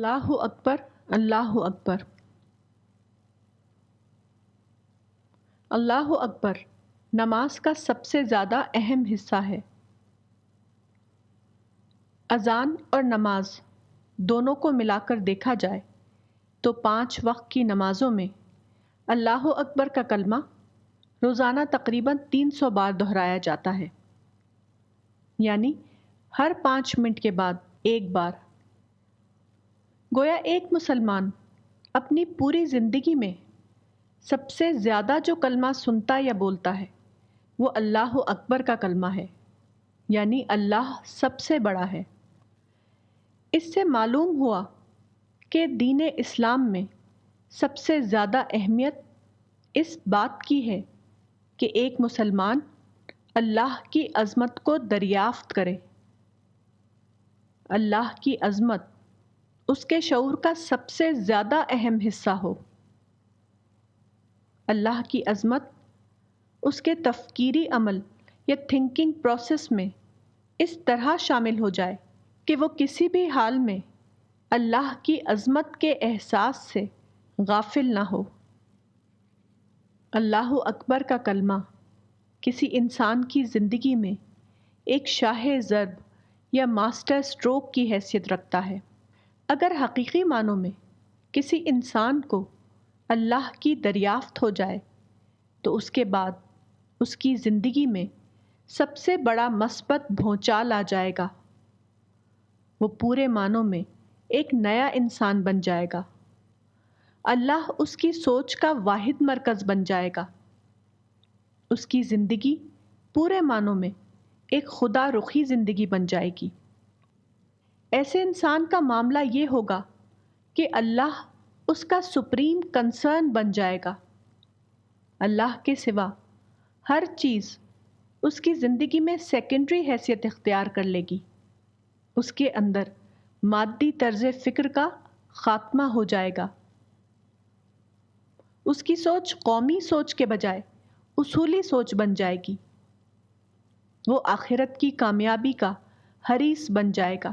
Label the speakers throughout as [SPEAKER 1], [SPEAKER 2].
[SPEAKER 1] اللہ اکبر، اللہ اکبر، اللہ اکبر نماز کا سب سے زیادہ اہم حصہ ہے۔ اذان اور نماز دونوں کو ملا کر دیکھا جائے تو 5 وقت کی نمازوں میں اللہ اکبر کا کلمہ روزانہ تقریباً 300 بار دہرایا جاتا ہے، یعنی ہر 5 منٹ کے بعد ایک بار۔ گویا ایک مسلمان اپنی پوری زندگی میں سب سے زیادہ جو کلمہ سنتا یا بولتا ہے وہ اللہ اکبر کا کلمہ ہے، یعنی اللہ سب سے بڑا ہے۔ اس سے معلوم ہوا کہ دین اسلام میں سب سے زیادہ اہمیت اس بات کی ہے کہ ایک مسلمان اللہ کی عظمت کو دریافت کرے۔ اللہ کی عظمت اس کے شعور کا سب سے زیادہ اہم حصہ ہو۔ اللہ کی عظمت اس کے تفکیری عمل یا تھنکنگ پروسیس میں اس طرح شامل ہو جائے کہ وہ کسی بھی حال میں اللہ کی عظمت کے احساس سے غافل نہ ہو۔ اللہ اکبر کا کلمہ کسی انسان کی زندگی میں ایک شاہ ضرب یا ماسٹر سٹروک کی حیثیت رکھتا ہے۔ اگر حقیقی معنوں میں کسی انسان کو اللہ کی دریافت ہو جائے تو اس کے بعد اس کی زندگی میں سب سے بڑا مثبت بھونچال آ جائے گا۔ وہ پورے معنوں میں ایک نیا انسان بن جائے گا۔ اللہ اس کی سوچ کا واحد مرکز بن جائے گا۔ اس کی زندگی پورے معنوں میں ایک خدا رخی زندگی بن جائے گی۔ ایسے انسان کا معاملہ یہ ہوگا کہ اللہ اس کا سپریم کنسرن بن جائے گا۔ اللہ کے سوا ہر چیز اس کی زندگی میں سیکنڈری حیثیت اختیار کر لے گی۔ اس کے اندر مادی طرز فکر کا خاتمہ ہو جائے گا۔ اس کی سوچ قومی سوچ کے بجائے اصولی سوچ بن جائے گی۔ وہ آخرت کی کامیابی کا حریص بن جائے گا۔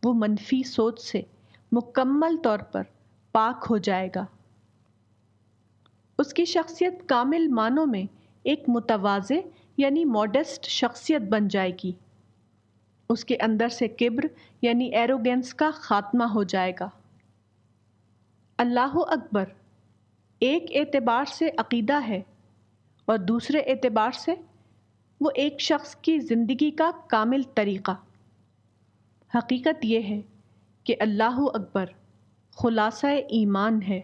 [SPEAKER 1] وہ منفی سوچ سے مکمل طور پر پاک ہو جائے گا۔ اس کی شخصیت کامل معنوں میں ایک متواضع یعنی موڈسٹ شخصیت بن جائے گی۔ اس کے اندر سے کبر یعنی ایروگینس کا خاتمہ ہو جائے گا۔ اللہ اکبر ایک اعتبار سے عقیدہ ہے اور دوسرے اعتبار سے وہ ایک شخص کی زندگی کا کامل طریقہ۔ حقیقت یہ ہے کہ اللہ اکبر خلاصہ ایمان ہے۔